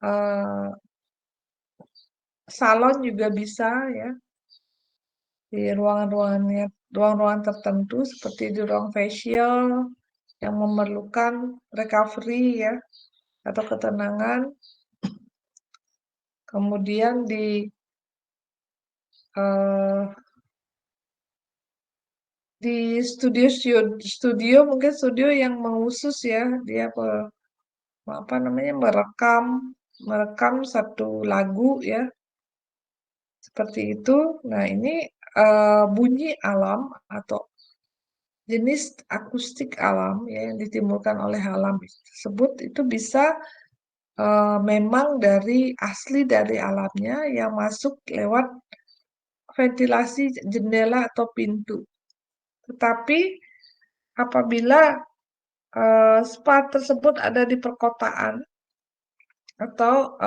eh, salon juga bisa ya, di ruang-ruangan tertentu seperti di ruang facial yang memerlukan recovery ya atau ketenangan. Kemudian eh, di studio mungkin studio yang khusus ya, dia apa namanya, merekam satu lagu ya, seperti itu. Nah, ini bunyi alam atau jenis akustik alam ya yang ditimbulkan oleh alam tersebut itu bisa memang asli dari alamnya yang masuk lewat ventilasi jendela atau pintu. Tetapi apabila spa tersebut ada di perkotaan atau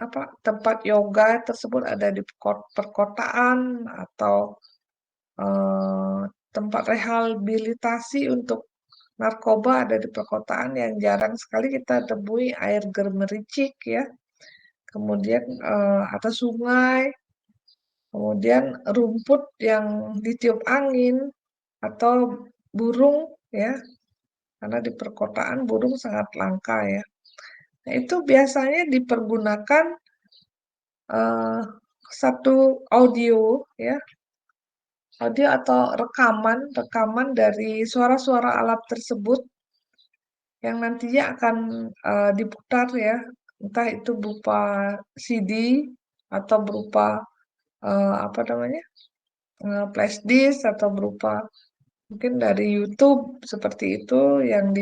apa tempat yoga tersebut ada di perkotaan atau eh, tempat rehabilitasi untuk narkoba ada di perkotaan yang jarang sekali kita temui air gemericik ya. Kemudian atau sungai, kemudian rumput yang ditiup angin atau burung ya, karena di perkotaan burung sangat langka ya. Nah, itu biasanya dipergunakan eh, satu audio ya, audio atau rekaman dari suara-suara alat tersebut yang nantinya akan diputar ya, entah itu berupa CD atau berupa apa namanya, flash disk atau berupa mungkin dari YouTube seperti itu yang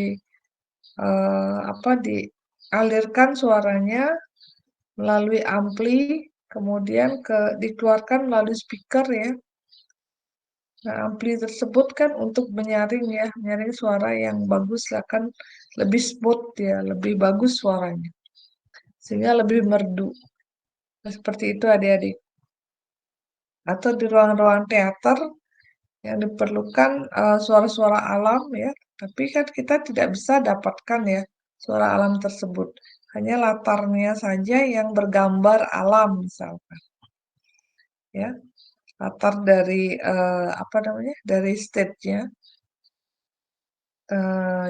apa dialirkan suaranya melalui ampli, kemudian dikeluarkan melalui speaker ya. Nah, ampli tersebut kan untuk menyaring ya, menyaring suara yang bagus akan lebih smooth ya, lebih bagus suaranya, sehingga lebih merdu. Nah, seperti itu adik-adik. Atau di ruang-ruang teater yang diperlukan suara-suara alam ya, tapi kan kita tidak bisa dapatkan ya suara alam tersebut. Hanya latarnya saja yang bergambar alam misalkan, ya. Latar dari apa namanya? Dari stage-nya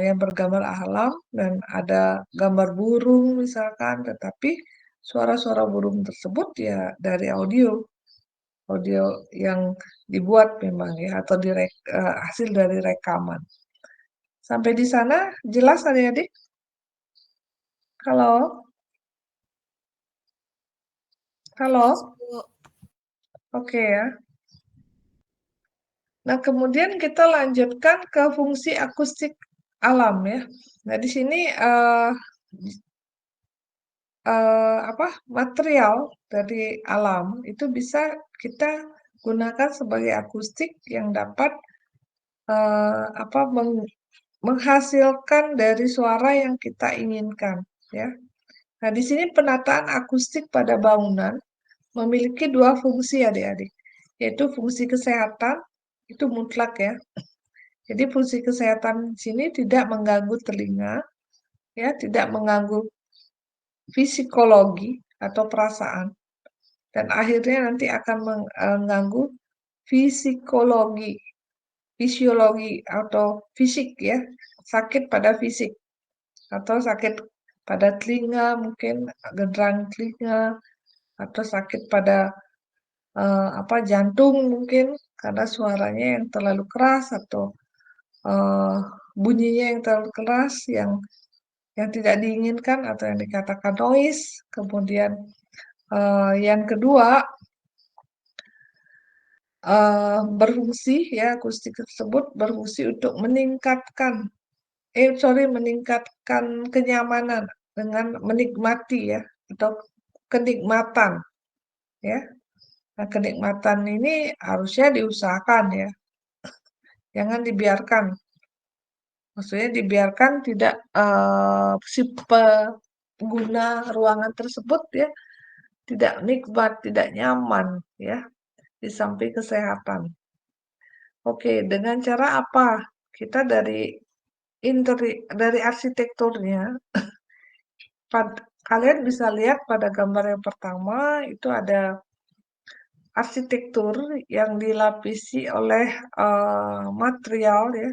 yang bergambar alam dan ada gambar burung misalkan, tetapi suara-suara burung tersebut ya dari audio, audio yang dibuat memang ya atau hasil dari rekaman. Sampai di sana jelas adik-adik? Halo? Jelas, Halo? Bu. Oke ya. Nah, kemudian kita lanjutkan ke fungsi akustik alam ya. Nah, di sini apa material dari alam itu bisa kita gunakan sebagai akustik yang dapat apa menghasilkan dari suara yang kita inginkan ya. Nah, di sini penataan akustik pada bangunan memiliki dua fungsi adik-adik, yaitu fungsi kesehatan itu mutlak ya. Jadi fungsi kesehatan di sini tidak mengganggu telinga, ya, tidak mengganggu fisikologi atau perasaan, dan akhirnya nanti akan mengganggu fisikologi, fisiologi atau fisik ya, sakit pada fisik atau sakit pada telinga mungkin genderang telinga atau sakit pada apa jantung mungkin karena suaranya yang terlalu keras atau eh, bunyinya yang terlalu keras yang tidak diinginkan atau yang dikatakan noise. Kemudian yang kedua berfungsi ya akustik tersebut berfungsi untuk meningkatkan kenyamanan dengan menikmati ya atau kenikmatan ya. Nah, kenikmatan ini harusnya diusahakan ya, jangan dibiarkan. Maksudnya dibiarkan tidak si pengguna ruangan tersebut ya tidak nikmat, tidak nyaman ya di samping kesehatan. Oke, dengan cara apa? Kita dari arsitekturnya Kalian bisa lihat pada gambar yang pertama itu ada arsitektur yang dilapisi oleh material ya,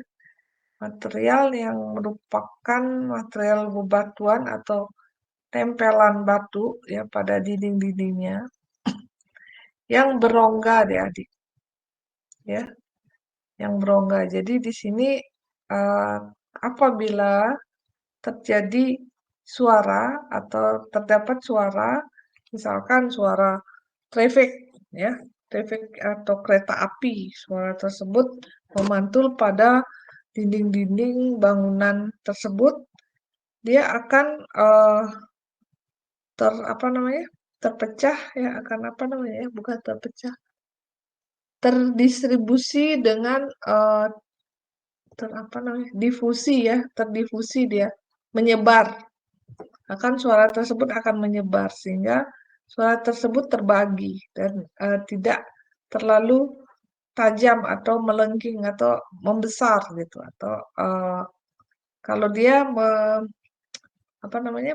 material yang merupakan material bebatuan atau tempelan batu ya pada dinding-dindingnya yang berongga adik-adik ya, yang berongga. Jadi di sini eh, apabila terjadi suara atau terdapat suara, misalkan suara traffic ya, traffic atau kereta api, suara tersebut memantul pada dinding-dinding bangunan tersebut, dia akan apa namanya? Terpecah ya, akan apa namanya ya? Bukan terpecah, terdistribusi dengan apa namanya? Difusi ya, terdifusi dia, menyebar. Suara tersebut akan menyebar sehingga suara tersebut terbagi dan tidak terlalu tajam atau melengking atau membesar gitu atau kalau dia apa namanya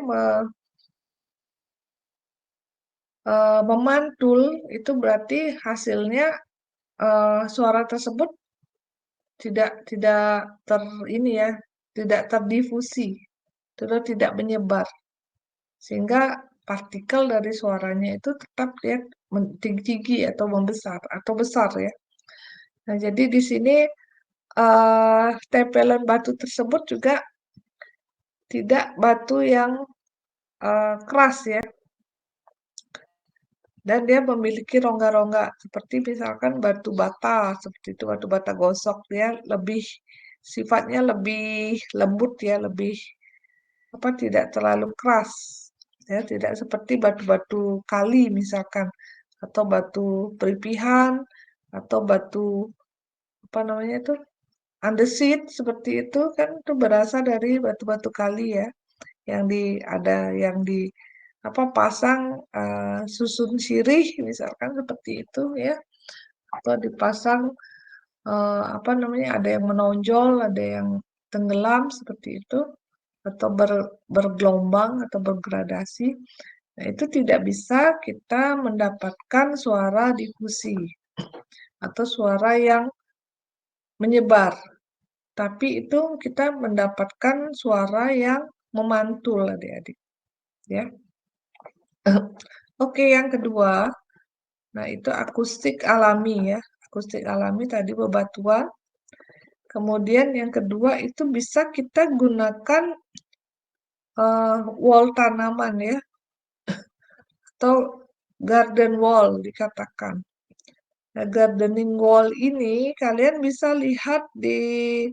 memantul itu berarti hasilnya suara tersebut tidak ter ini ya tidak terdifusi, tidak menyebar sehingga partikel dari suaranya itu tetap dia tinggi atau membesar atau besar ya. Nah, jadi di sini tempelan batu tersebut juga tidak batu yang keras ya, dan dia memiliki rongga-rongga seperti misalkan batu bata seperti itu, batu bata gosok dia lebih sifatnya lebih lembut ya, lebih apa tidak terlalu keras ya, tidak seperti batu-batu kali misalkan atau batu peripihan atau batu apa namanya itu andesit seperti itu kan itu berasal dari batu-batu kali ya yang ada yang di apa pasang susun sirih misalkan seperti itu ya atau dipasang apa namanya ada yang menonjol ada yang tenggelam seperti itu atau bergelombang atau bergradasi. Nah, itu tidak bisa kita mendapatkan suara difusi atau suara yang menyebar. Tapi itu kita mendapatkan suara yang memantul adik-adik. Ya. Oke, yang kedua, nah itu akustik alami ya. Akustik alami tadi bebatuan. Kemudian yang kedua itu bisa kita gunakan wall tanaman ya, atau garden wall dikatakan. Nah, gardening wall ini kalian bisa lihat di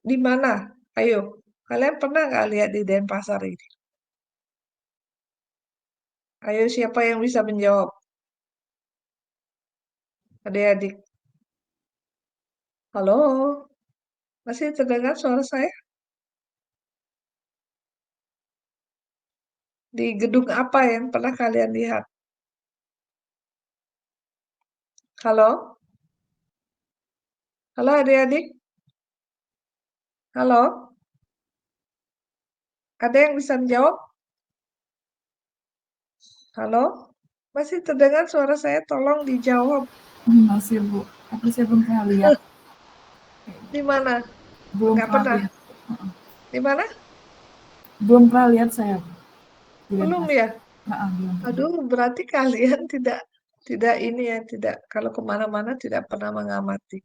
mana? Ayo, kalian pernah nggak lihat di Denpasar ini? Ayo, siapa yang bisa menjawab? Adik-adik. Halo, masih terdengar suara saya? Di gedung apa yang pernah kalian lihat? Halo? Halo adik-adik? Halo? Ada yang bisa menjawab? Halo? Masih terdengar suara saya? Tolong dijawab. Masih Bu, tapi saya belum pernah lihat. Di mana? Belum Nggak pernah pernah. lihat. Di mana? Belum pernah lihat saya Bu, di Belum Denpasar. ya? Belum pernah. Aduh, berarti kalian tidak ini ya, tidak kalau kemana-mana tidak pernah mengamati.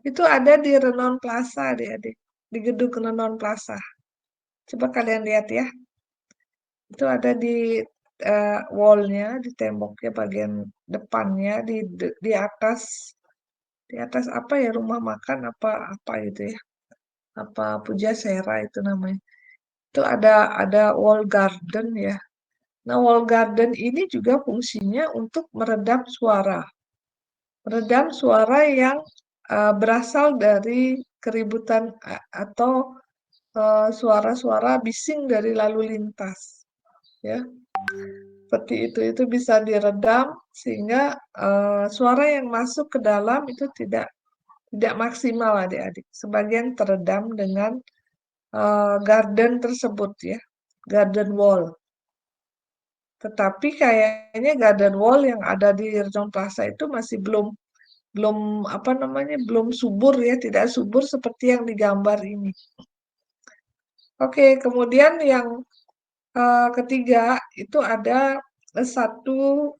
Itu ada di Renon Plaza, adik-adik, di gedung Renon Plaza. Coba kalian lihat ya, itu ada di wall-nya, di temboknya bagian depannya, di atas apa ya rumah makan apa apa gitu ya, apa Pujasera itu namanya. Itu ada wall garden ya. Nah, wall garden ini juga fungsinya untuk meredam suara. Meredam suara yang berasal dari keributan atau suara-suara bising dari lalu lintas. Ya, seperti itu bisa diredam sehingga suara yang masuk ke dalam itu tidak maksimal adik-adik. Sebagian teredam dengan garden tersebut ya, garden wall. Tetapi kayaknya garden wall yang ada di Rejon Plaza itu masih belum apa namanya, belum subur ya, tidak subur seperti yang digambar ini. Oke, kemudian yang ketiga itu ada satu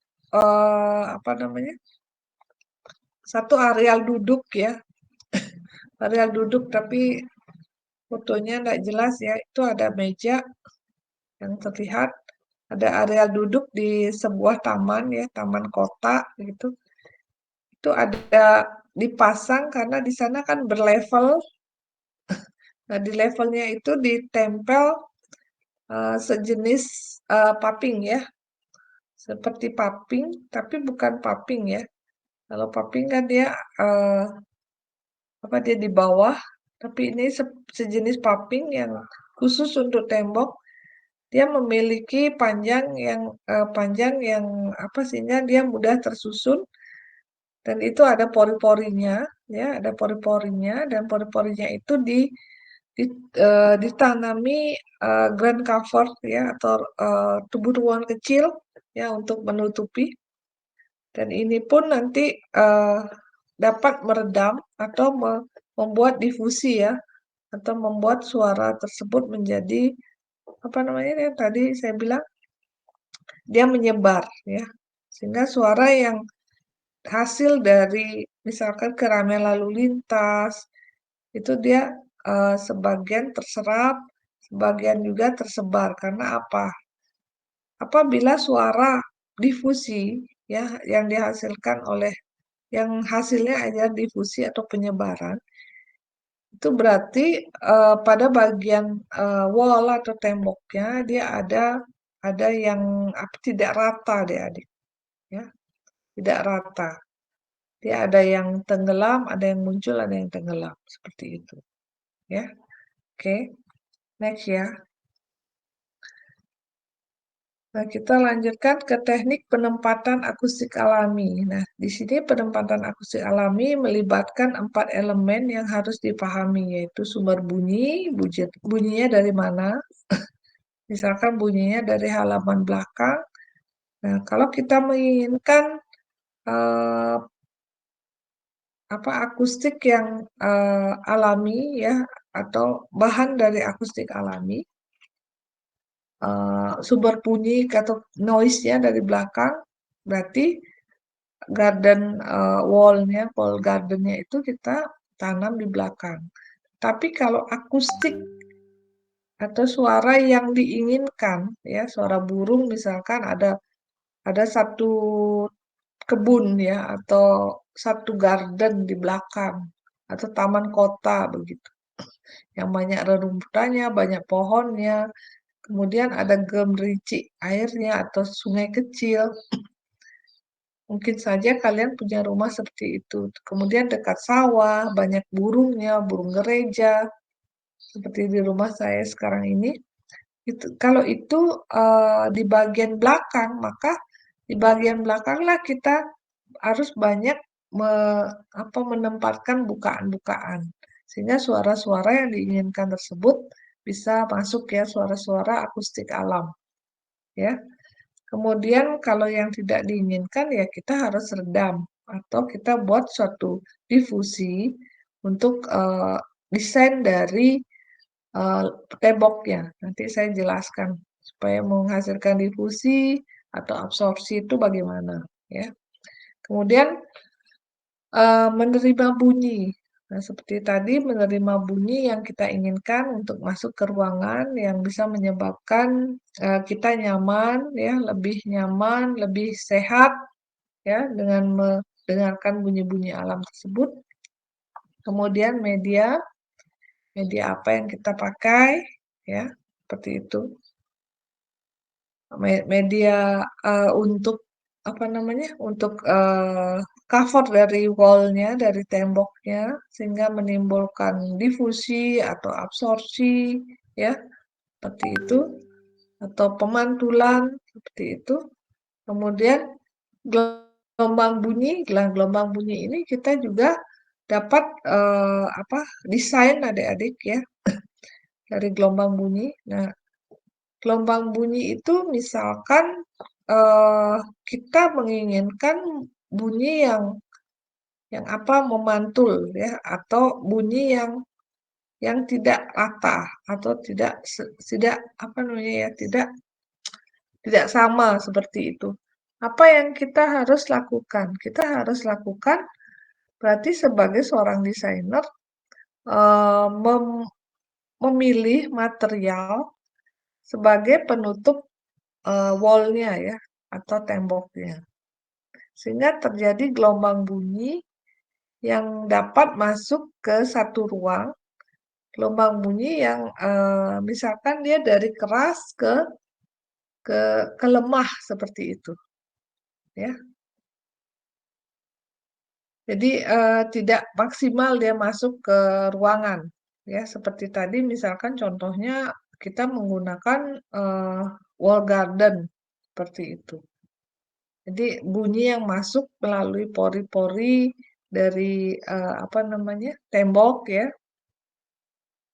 apa namanya, satu areal duduk ya, areal duduk tapi fotonya tidak jelas ya. Itu ada meja yang terlihat, ada areal duduk di sebuah taman ya, taman kota gitu. Itu ada dipasang karena di sana kan berlevel. Nah, di levelnya itu ditempel sejenis paping ya, seperti paping, tapi bukan paping ya. Kalau paping kan dia apa dia di bawah, tapi ini sejenis paping yang khusus untuk tembok. Dia memiliki panjang yang apa sehingga dia mudah tersusun dan itu ada pori-porinya ya, ada pori-porinya dan pori-porinya itu ditanami ground cover ya atau tubuh ruang kecil ya untuk menutupi dan ini pun nanti dapat meredam atau membuat difusi ya atau membuat suara tersebut menjadi apa namanya yang tadi saya bilang dia menyebar ya sehingga suara yang hasil dari misalkan keramaian lalu lintas itu dia sebagian terserap, sebagian juga tersebar karena apa? Apabila suara difusi ya yang dihasilkan oleh yang hasilnya aja difusi atau penyebaran itu berarti pada bagian wall atau temboknya dia ada yang tidak rata deh adik ya tidak rata dia ada yang tenggelam ada yang muncul ada yang tenggelam seperti itu ya oke next ya. Nah, kita lanjutkan ke teknik penempatan akustik alami. Nah, di sini penempatan akustik alami melibatkan 4 elemen yang harus dipahami, yaitu sumber bunyi, bunyinya dari mana, misalkan bunyinya dari halaman belakang. Nah, kalau kita menginginkan eh, apa akustik yang alami ya, atau bahan dari akustik alami, sumber bunyi atau noise-nya dari belakang, berarti wall gardennya itu kita tanam di belakang. Tapi kalau akustik atau suara yang diinginkan, ya suara burung misalkan ada satu kebun ya atau satu garden di belakang atau taman kota begitu, yang banyak rerumputannya, banyak pohonnya, kemudian ada gemericik airnya atau sungai kecil. Mungkin saja kalian punya rumah seperti itu. Kemudian dekat sawah, banyak burungnya, burung gereja, seperti di rumah saya sekarang ini. Kalau itu di bagian belakang, maka di bagian belakanglah kita harus banyak menempatkan bukaan-bukaan. Sehingga suara-suara yang diinginkan tersebut bisa masuk ya, suara-suara akustik alam. Ya. Kemudian kalau yang tidak diinginkan ya kita harus redam atau kita buat suatu difusi untuk desain dari temboknya. Nanti saya jelaskan supaya menghasilkan difusi atau absorpsi itu bagaimana ya. Kemudian menerima bunyi. Nah, seperti tadi menerima bunyi yang kita inginkan untuk masuk ke ruangan yang bisa menyebabkan kita nyaman ya, lebih nyaman, lebih sehat ya dengan mendengarkan bunyi-bunyi alam tersebut. Kemudian media apa yang kita pakai ya, seperti itu. Media untuk apa namanya? Untuk cover dari wall-nya, dari temboknya sehingga menimbulkan difusi atau absorpsi ya, seperti itu atau pemantulan seperti itu. Kemudian gelombang bunyi ini kita juga dapat desain adik-adik ya dari gelombang bunyi. Nah, Gelombang bunyi itu misalkan kita menginginkan bunyi yang apa memantul ya, atau bunyi yang tidak rata atau tidak apa namanya ya, tidak sama seperti itu. Apa yang kita harus lakukan? Kita harus lakukan berarti sebagai seorang desainer memilih material sebagai penutup wall-nya ya atau temboknya. Sehingga terjadi gelombang bunyi yang dapat masuk ke satu ruang, gelombang bunyi yang misalkan dia dari keras ke lemah seperti itu, ya. Jadi tidak maksimal dia masuk ke ruangan, ya. Seperti tadi misalkan contohnya kita menggunakan wall garden seperti itu. Jadi bunyi yang masuk melalui pori-pori dari apa namanya tembok ya.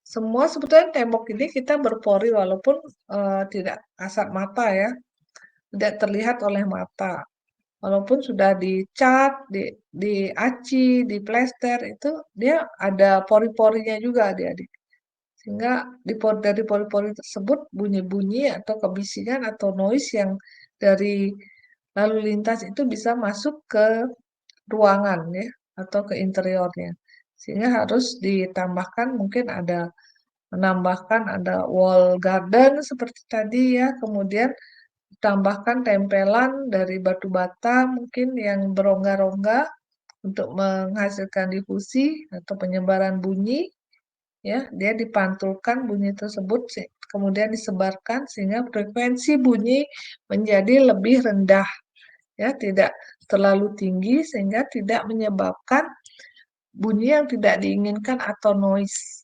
Semua sebetulnya tembok ini kita berpori walaupun tidak kasat mata ya, tidak terlihat oleh mata. Walaupun sudah dicat, diaci, diplester itu dia ada pori-porinya juga adik-adik. Sehingga dari pori-pori tersebut bunyi-bunyi atau kebisingan atau noise yang dari lalu lintas itu bisa masuk ke ruangan ya atau ke interiornya. Sehingga harus ditambahkan mungkin menambahkan ada wall garden seperti tadi ya, kemudian tambahkan tempelan dari batu bata mungkin yang berongga-rongga untuk menghasilkan difusi atau penyebaran bunyi ya, dia dipantulkan bunyi tersebut kemudian disebarkan sehingga frekuensi bunyi menjadi lebih rendah ya, tidak terlalu tinggi sehingga tidak menyebabkan bunyi yang tidak diinginkan atau noise.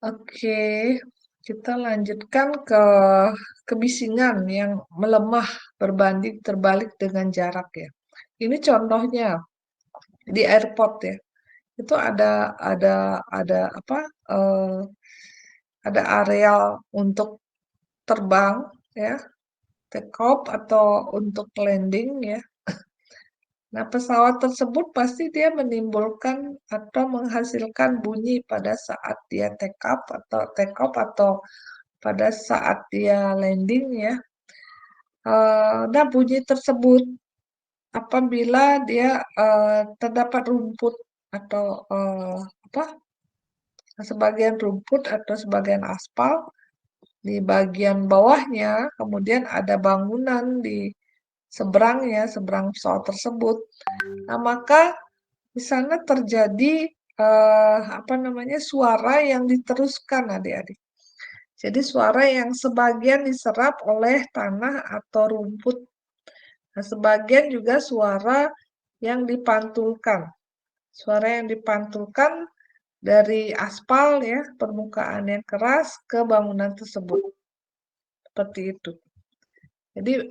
Oke, kita lanjutkan ke kebisingan yang melemah berbanding terbalik dengan jarak ya. Ini contohnya di airport ya. Itu ada apa? Ada areal untuk terbang ya, take off atau untuk landing ya. Nah, pesawat tersebut pasti dia menimbulkan atau menghasilkan bunyi pada saat dia take off atau pada saat dia landing ya. Nah, bunyi tersebut apabila dia terdapat rumput atau apa sebagian rumput atau sebagian aspal di bagian bawahnya, kemudian ada bangunan di seberangnya, seberang pesawat tersebut. Nah, maka di sana terjadi apa namanya suara yang diteruskan adik-adik. Jadi suara yang sebagian diserap oleh tanah atau rumput. Nah, sebagian juga suara yang dipantulkan. Suara yang dipantulkan dari aspal ya, permukaan yang keras ke bangunan tersebut. Seperti itu. Jadi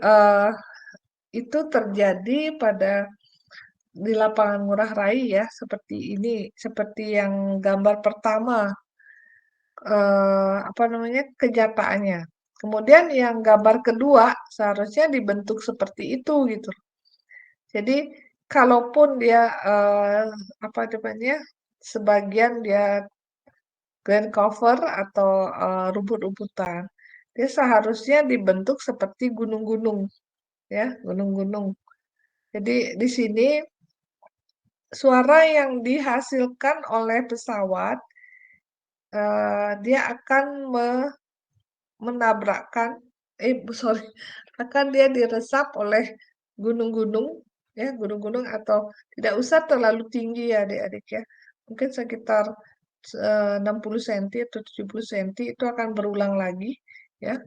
itu terjadi di lapangan Ngurah Rai ya, seperti ini, seperti yang gambar pertama apa namanya kenyataannya. Kemudian yang gambar kedua seharusnya dibentuk seperti itu gitu. Jadi kalaupun dia apa namanya sebagian dia ground cover atau rumput-rumputan, dia seharusnya dibentuk seperti gunung-gunung ya, gunung-gunung. Jadi di sini suara yang dihasilkan oleh pesawat dia akan menabrakkan sorry, akan dia diresap oleh gunung-gunung ya, gunung-gunung atau tidak usah terlalu tinggi ya adik-adik ya. Mungkin sekitar 60 cm atau 70 cm itu akan berulang lagi ya.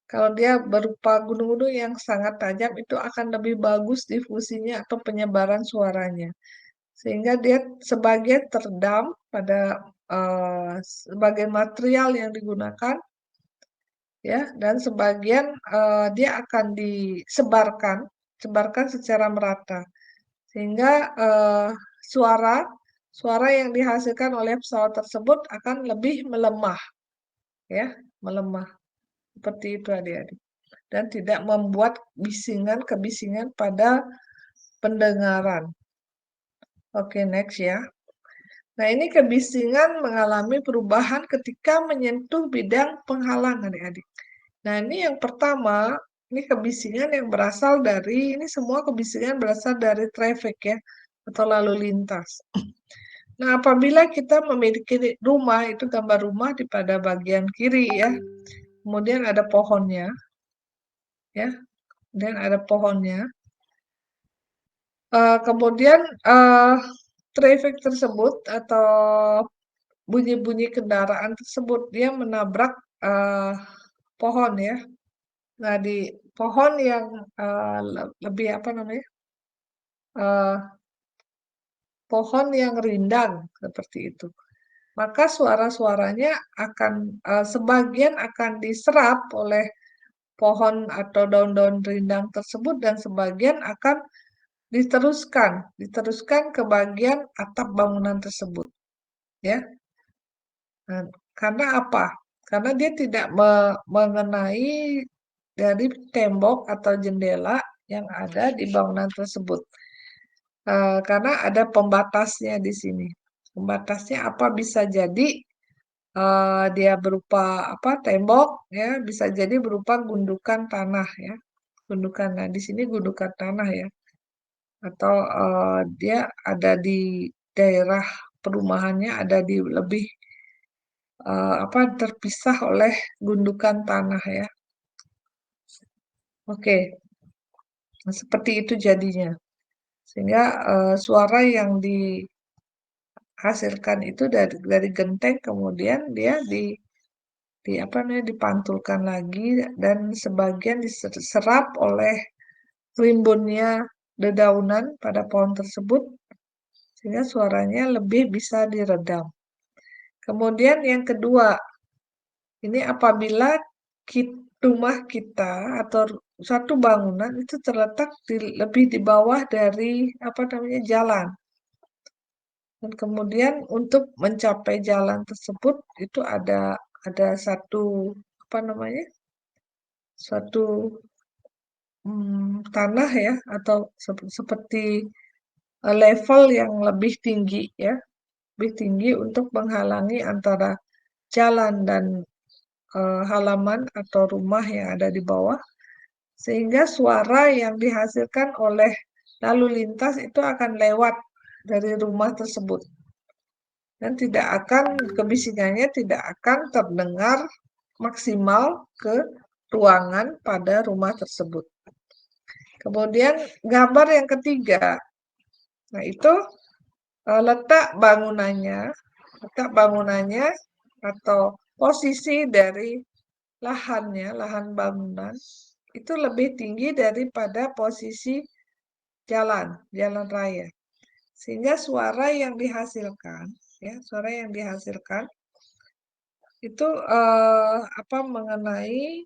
Kalau dia berupa gunung-gunung yang sangat tajam itu akan lebih bagus difusinya atau penyebaran suaranya. Sehingga dia sebagian teredam pada sebagian material yang digunakan ya, dan sebagian dia akan sebarkan secara merata. Sehingga suara yang dihasilkan oleh pesawat tersebut akan lebih melemah ya, melemah. Seperti itu adik-adik. Dan tidak membuat kebisingan pada pendengaran. Oke, next ya. Nah, ini kebisingan mengalami perubahan ketika menyentuh bidang penghalang adik-adik. Nah, ini yang pertama, ini kebisingan yang berasal dari, ini semua kebisingan berasal dari traffic ya, atau lalu lintas. Nah, apabila kita memiliki rumah, itu gambar rumah di pada bagian kiri ya, kemudian ada pohonnya, ya, dan ada pohonnya. Kemudian traffic tersebut atau bunyi-bunyi kendaraan tersebut dia menabrak pohon ya. Nah, di pohon yang lebih apa namanya? Pohon yang rindang seperti itu. Maka suara-suaranya akan sebagian akan diserap oleh pohon atau daun-daun rindang tersebut dan sebagian akan diteruskan ke bagian atap bangunan tersebut, ya. Nah, karena apa? Karena dia tidak mengenai dari tembok atau jendela yang ada di bangunan tersebut. Karena ada pembatasnya di sini. Pembatasnya apa bisa jadi dia berupa apa tembok ya, bisa jadi berupa gundukan tanah ya. Gundukan. Nah, di sini gundukan tanah ya. Atau dia ada di daerah perumahannya ada di lebih apa terpisah oleh gundukan tanah ya. Oke. Nah, seperti itu jadinya. Sehingga suara yang dihasilkan itu dari genteng kemudian dia di apa namanya dipantulkan lagi dan sebagian diserap oleh rimbunnya dedaunan pada pohon tersebut sehingga suaranya lebih bisa diredam. Kemudian yang kedua, ini apabila rumah kita atau satu bangunan itu terletak lebih di bawah dari apa namanya jalan. Dan kemudian untuk mencapai jalan tersebut itu ada satu apa namanya? Suatu tanah ya atau seperti level yang lebih tinggi ya, lebih tinggi untuk menghalangi antara jalan dan halaman atau rumah yang ada di bawah, sehingga suara yang dihasilkan oleh lalu lintas itu akan lewat dari rumah tersebut dan kebisingannya tidak akan terdengar maksimal ke ruangan pada rumah tersebut. Kemudian gambar yang ketiga, nah itu letak bangunannya atau posisi dari lahan bangunan itu lebih tinggi daripada posisi jalan raya. Sehingga suara yang dihasilkan itu apa mengenai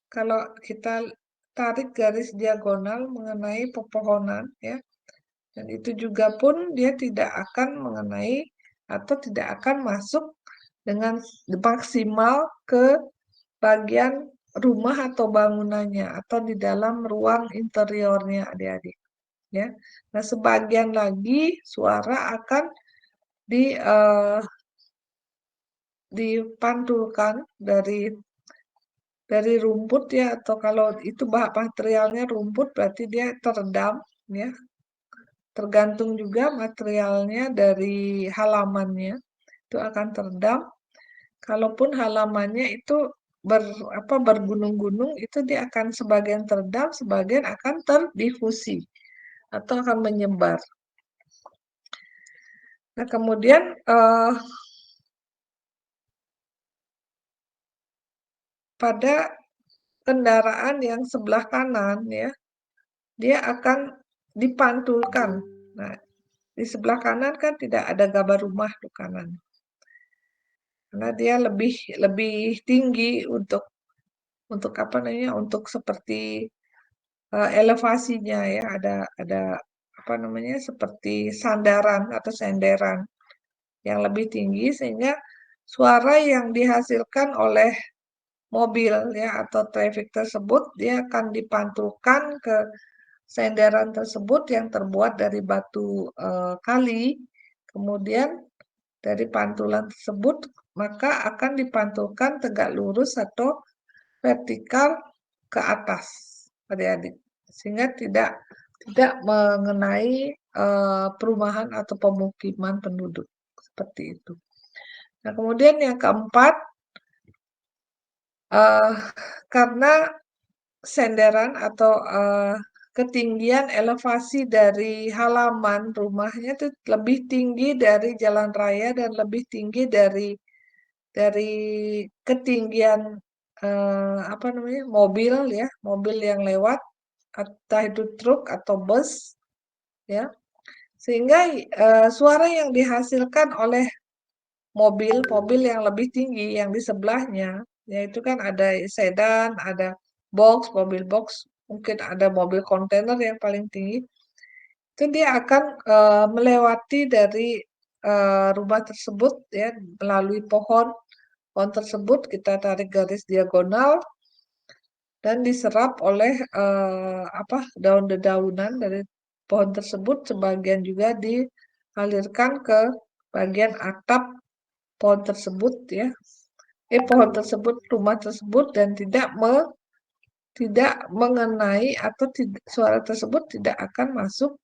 kalau kita tarik garis diagonal mengenai pepohonan ya. Dan itu juga pun dia tidak akan mengenai atau tidak akan masuk dengan maksimal ke bagian rumah atau bangunannya atau di dalam ruang interiornya adik-adik ya. Nah, sebagian lagi suara akan dipantulkan dari rumput ya atau kalau itu materialnya rumput berarti dia teredam ya. Tergantung juga materialnya dari halamannya itu akan teredam. Kalaupun halamannya itu bergunung-gunung itu dia akan sebagian teredam, sebagian akan terdifusi atau akan menyebar. Nah, kemudian pada kendaraan yang sebelah kanan ya, dia akan dipantulkan. Nah, di sebelah kanan kan tidak ada gambar rumah di kanan. Karena dia lebih tinggi untuk apa namanya? Untuk seperti elevasinya ya, ada apa namanya? Seperti sandaran atau senderan yang lebih tinggi sehingga suara yang dihasilkan oleh mobil ya atau traffic tersebut, dia akan dipantulkan ke senderan tersebut yang terbuat dari batu kali. Kemudian dari pantulan tersebut maka akan dipantulkan tegak lurus atau vertikal ke atas, adik-adik, sehingga tidak mengenai perumahan atau pemukiman penduduk seperti itu. Nah, kemudian yang keempat, karena senderan atau ketinggian elevasi dari halaman rumahnya itu lebih tinggi dari jalan raya dan lebih tinggi dari ketinggian apa namanya mobil ya, mobil yang lewat, entah itu truk atau bus ya, sehingga suara yang dihasilkan oleh mobil yang lebih tinggi yang di sebelahnya, yaitu kan ada sedan, ada mobil box, mungkin ada mobil kontainer yang paling tinggi, itu dia akan melewati dari rumah tersebut ya, melalui pohon tersebut kita tarik garis diagonal dan diserap oleh daun dedaunan dari pohon tersebut, sebagian juga dialirkan ke bagian atap pohon tersebut ya, pohon tersebut, rumah tersebut, dan tidak mengenai atau suara tersebut tidak akan masuk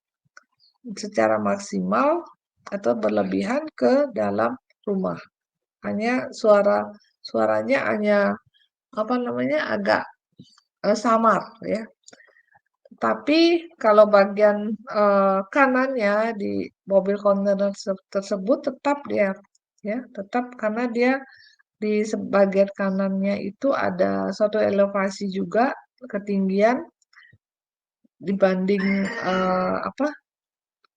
secara maksimal atau berlebihan ke dalam rumah. Hanya suaranya hanya apa namanya agak samar ya. Tapi kalau bagian kanannya di mobil kontainer tersebut tetap dia ya, tetap karena dia di bagian kanannya itu ada suatu elevasi juga, ketinggian dibanding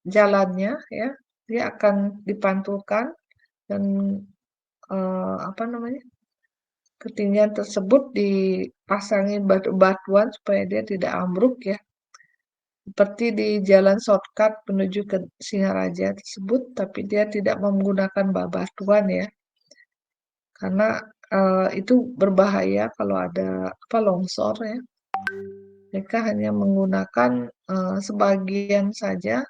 jalannya ya, dia akan dipantulkan dan apa namanya, ketinggian tersebut dipasangi batu-batuan supaya dia tidak ambruk ya, seperti di jalan shortcut menuju ke Singaraja tersebut, tapi dia tidak menggunakan batuan ya, karena itu berbahaya kalau ada longsor ya. Mereka hanya menggunakan sebagian saja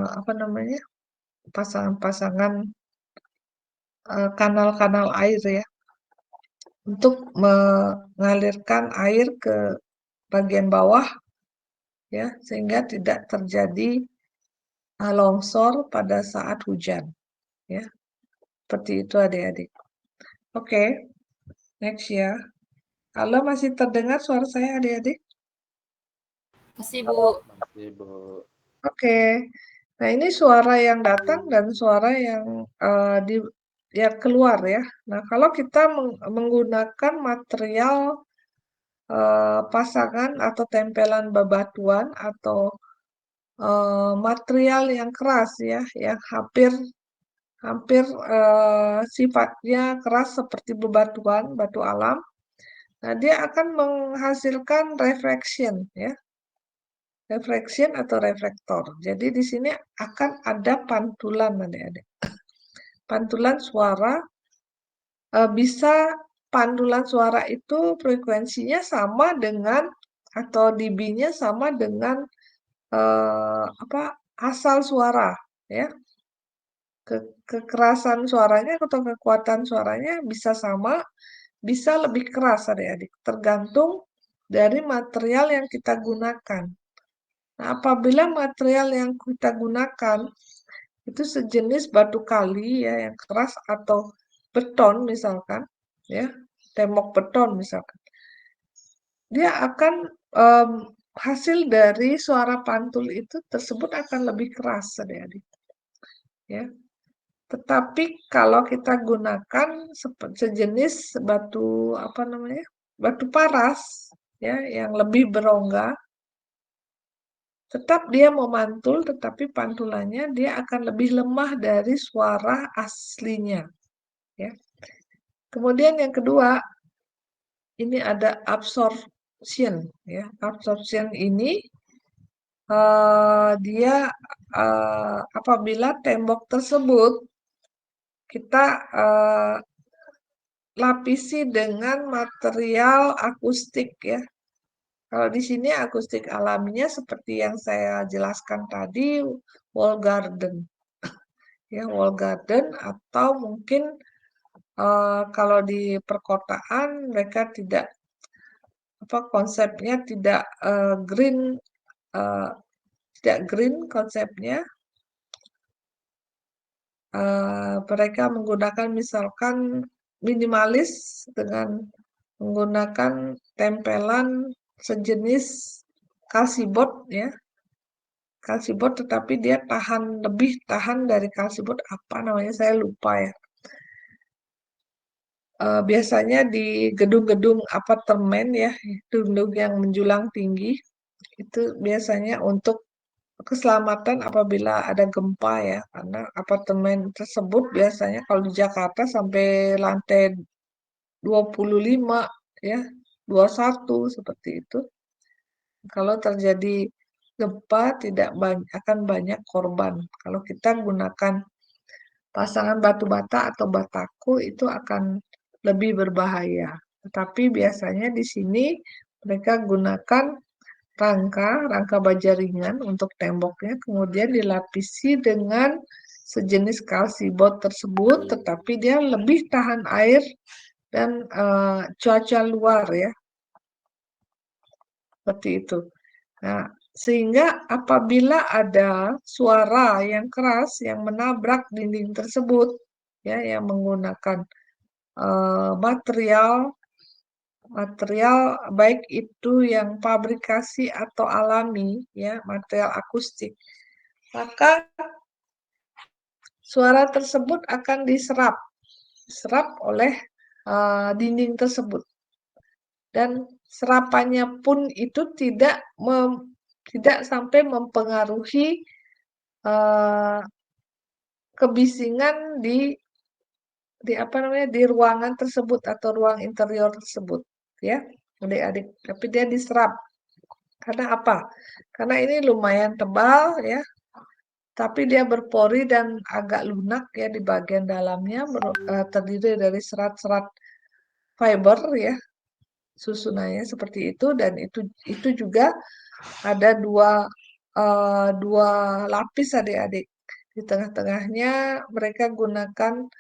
apa namanya, pasangan-pasangan kanal-kanal air ya, untuk mengalirkan air ke bagian bawah ya, sehingga tidak terjadi longsor pada saat hujan ya. Seperti itu adik-adik. Oke, next ya. Halo, masih terdengar suara saya adik-adik? Masih, Bu. Masih, Bu. Oke. Nah, ini suara yang datang dan suara yang keluar ya. Nah, kalau kita menggunakan material pasangan atau tempelan bebatuan atau material yang keras ya, yang hampir sifatnya keras seperti bebatuan, batu alam. Nah, dia akan menghasilkan reflection ya, reflection atau reflektor. Jadi di sini akan ada pantulan adik-adik. Pantulan suara bisa pantulan suara itu frekuensinya sama dengan atau dB-nya sama dengan asal suara ya. Kekerasan suaranya atau kekuatan suaranya bisa sama, bisa lebih keras adik-adik, tergantung dari material yang kita gunakan. Nah, apabila material yang kita gunakan itu sejenis batu kali ya yang keras atau beton misalkan ya, tembok beton misalkan, dia akan hasil dari suara pantul itu tersebut akan lebih keras adik-adik ya. Tetapi kalau kita gunakan sejenis batu batu paras ya yang lebih berongga, tetap dia memantul, tetapi pantulannya dia akan lebih lemah dari suara aslinya ya. Kemudian yang kedua, ini ada absorption ya. Absorption ini dia apabila tembok tersebut kita dilapisi dengan material akustik ya. Kalau di sini akustik alaminya seperti yang saya jelaskan tadi, wall garden. Ya, wall garden atau mungkin kalau di perkotaan mereka tidak konsepnya green eh, tidak green konsepnya. Mereka menggunakan misalkan minimalis dengan menggunakan tempelan sejenis kalsibot ya. Kalsibot tetapi dia lebih tahan dari kalsibot apa namanya saya lupa ya. Biasanya di gedung-gedung apartemen ya, gedung yang menjulang tinggi itu biasanya untuk keselamatan apabila ada gempa ya, karena apartemen tersebut biasanya kalau di Jakarta sampai lantai 25 ya, 21 seperti itu. Kalau terjadi gempa tidak akan banyak korban. Kalau kita gunakan pasangan batu bata atau bataku itu akan lebih berbahaya. Tetapi biasanya di sini mereka gunakan rangka baja ringan untuk temboknya, kemudian dilapisi dengan sejenis kalsibot tersebut, tetapi dia lebih tahan air dan cuaca luar ya, seperti itu. Nah, sehingga apabila ada suara yang keras yang menabrak dinding tersebut, ya, yang menggunakan material baik itu yang pabrikasi atau alami, ya, material akustik, maka suara tersebut akan diserap oleh dinding tersebut. Dan serapannya pun itu tidak sampai mempengaruhi kebisingan di ruangan tersebut atau ruang interior tersebut ya adik-adik, tapi dia diserap. Karena apa? Karena ini lumayan tebal ya, tapi dia berpori dan agak lunak ya di bagian dalamnya, terdiri dari serat-serat fiber ya, susunannya seperti itu. Dan itu juga ada dua lapis adik-adik. Di tengah-tengahnya mereka gunakan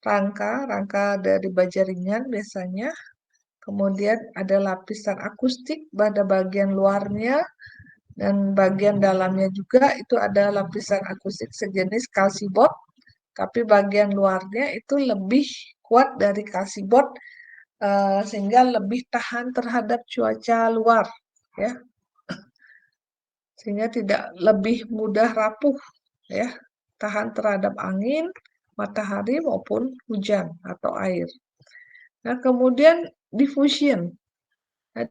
rangka dari baja ringan biasanya. Kemudian ada lapisan akustik pada bagian luarnya, dan bagian dalamnya juga itu ada lapisan akustik sejenis kalsibot, tapi bagian luarnya itu lebih kuat dari kalsibot sehingga lebih tahan terhadap cuaca luar ya, sehingga tidak lebih mudah rapuh ya, tahan terhadap angin, matahari maupun hujan atau air. Nah, kemudian diffusion. Nah,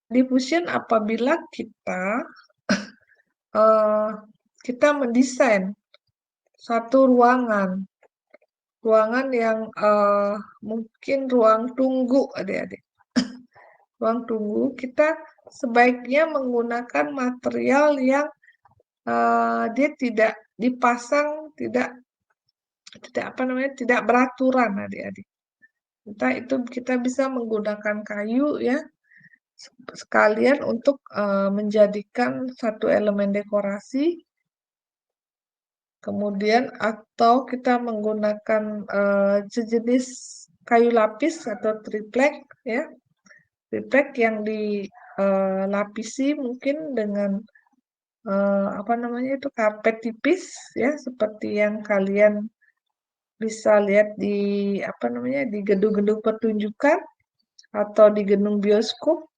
diffusion apabila kita mendesain satu ruangan yang mungkin ruang tunggu adik-adik. Ruang tunggu kita sebaiknya menggunakan material yang dia tidak dipasang, tidak beraturan adik-adik. Itu kita bisa menggunakan kayu ya, sekalian untuk menjadikan satu elemen dekorasi. Kemudian atau kita menggunakan sejenis kayu lapis atau triplek ya, triplek yang dilapisi mungkin dengan karpet tipis ya, seperti yang kalian bisa lihat di di gedung-gedung pertunjukan atau di gedung bioskop,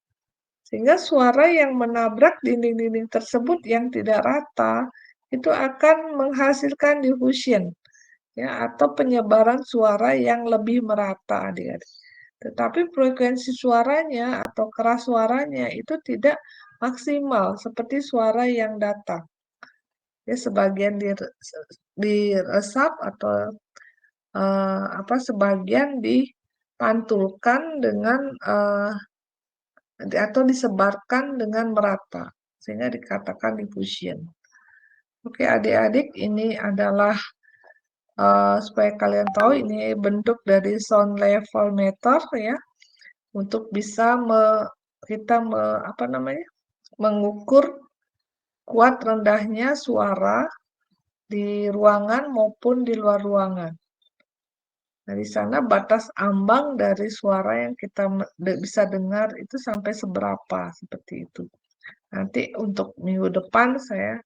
sehingga suara yang menabrak dinding-dinding tersebut yang tidak rata itu akan menghasilkan diffusion ya, atau penyebaran suara yang lebih merata adik-adik. Tetapi frekuensi suaranya atau keras suaranya itu tidak maksimal seperti suara yang datang. Ya, sebagian diresap atau sebagian dipantulkan dengan atau disebarkan dengan merata sehingga dikatakan diffusion. Oke adik-adik, ini adalah supaya kalian tahu ini bentuk dari sound level meter ya, untuk bisa kita apa namanya, mengukur kuat rendahnya suara di ruangan maupun di luar ruangan. Nah, di sana batas ambang dari suara yang kita bisa dengar itu sampai seberapa, seperti itu. Nanti untuk minggu depan saya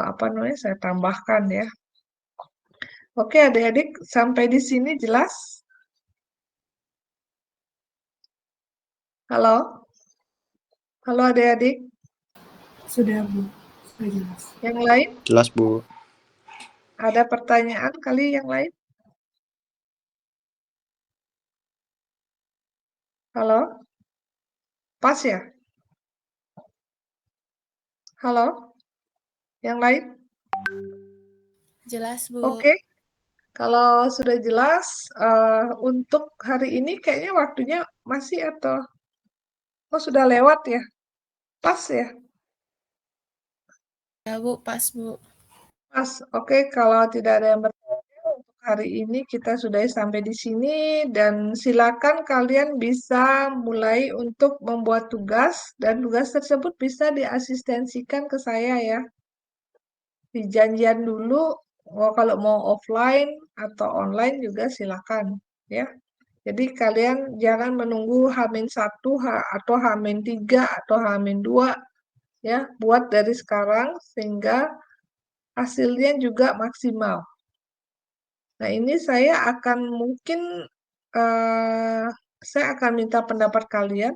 apa namanya, saya tambahkan ya. Oke, adik-adik, sampai di sini jelas? Halo? Halo adik-adik? Sudah, Bu. Sudah jelas. Yang lain? Jelas, Bu. Ada pertanyaan kali yang lain? Halo? Pas ya? Halo? Yang lain? Jelas, Bu. Oke. Kalau sudah jelas, untuk hari ini kayaknya waktunya masih atau sudah lewat ya? Pas ya? Ya, Bu, pas, Bu. Pas. Oke, kalau tidak ada yang bertanya untuk hari ini kita sudah sampai di sini dan silakan kalian bisa mulai untuk membuat tugas dan tugas tersebut bisa diasistensikan ke saya ya. Dijanjian dulu, kalau mau offline atau online juga silakan ya. Jadi kalian jangan menunggu H-1 atau H-3 atau H-2 ya, buat dari sekarang sehingga hasilnya juga maksimal. Nah, ini saya akan mungkin saya akan minta pendapat kalian.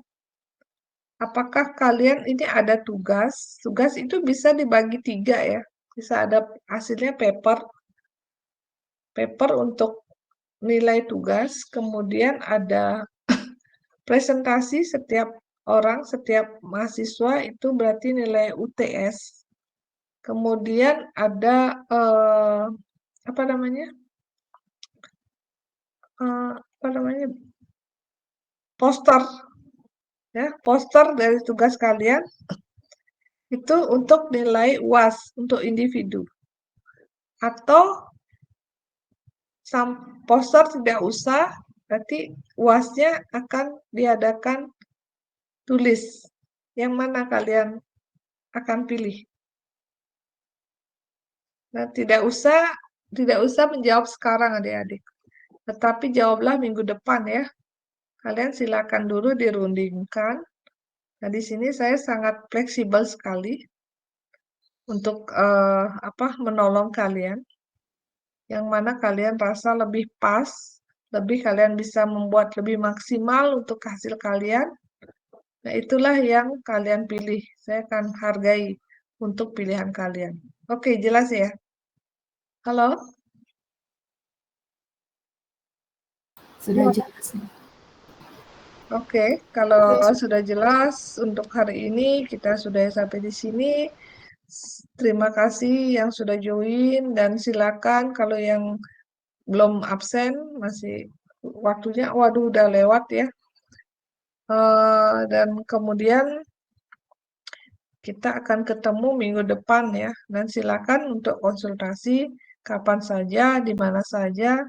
Apakah kalian ini ada tugas? Tugas itu bisa dibagi 3 ya. Bisa ada hasilnya paper untuk nilai tugas, kemudian ada presentasi setiap orang, setiap mahasiswa itu berarti nilai UTS. Kemudian ada apa namanya? Poster ya, poster dari tugas kalian itu untuk nilai UAS untuk individu. Atau poster tidak usah, berarti UASnya akan diadakan tulis. Yang mana kalian akan pilih? Nah, tidak usah menjawab sekarang adik-adik. Tetapi jawablah minggu depan ya. Kalian silakan dulu dirundingkan. Nah, di sini saya sangat fleksibel sekali untuk menolong kalian. Yang mana kalian rasa lebih pas, lebih kalian bisa membuat lebih maksimal untuk hasil kalian. Nah, itulah yang kalian pilih. Saya akan hargai untuk pilihan kalian. Oke, jelas ya? Halo? Sudah jelas. Oke, kalau sudah jelas untuk hari ini kita sudah sampai di sini. Terima kasih yang sudah join dan silakan kalau yang belum absen masih waktunya, waduh udah lewat ya. Dan kemudian kita akan ketemu minggu depan ya. Dan silakan untuk konsultasi kapan saja, di mana saja,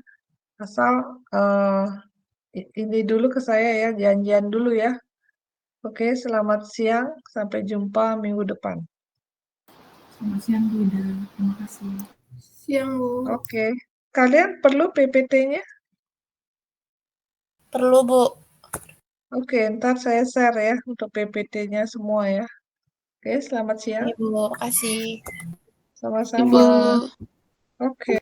asal ini dulu ke saya ya, janjian dulu ya. Oke, selamat siang. Sampai jumpa minggu depan. Selamat siang, Bu Ida. Terima kasih. Siang, Bu. Oke. Kalian perlu PPT-nya? Perlu, Bu. Oke, ntar saya share ya untuk PPT-nya semua ya. Oke, selamat siang. Ibu, makasih. Sama-sama. Ibu. Oke.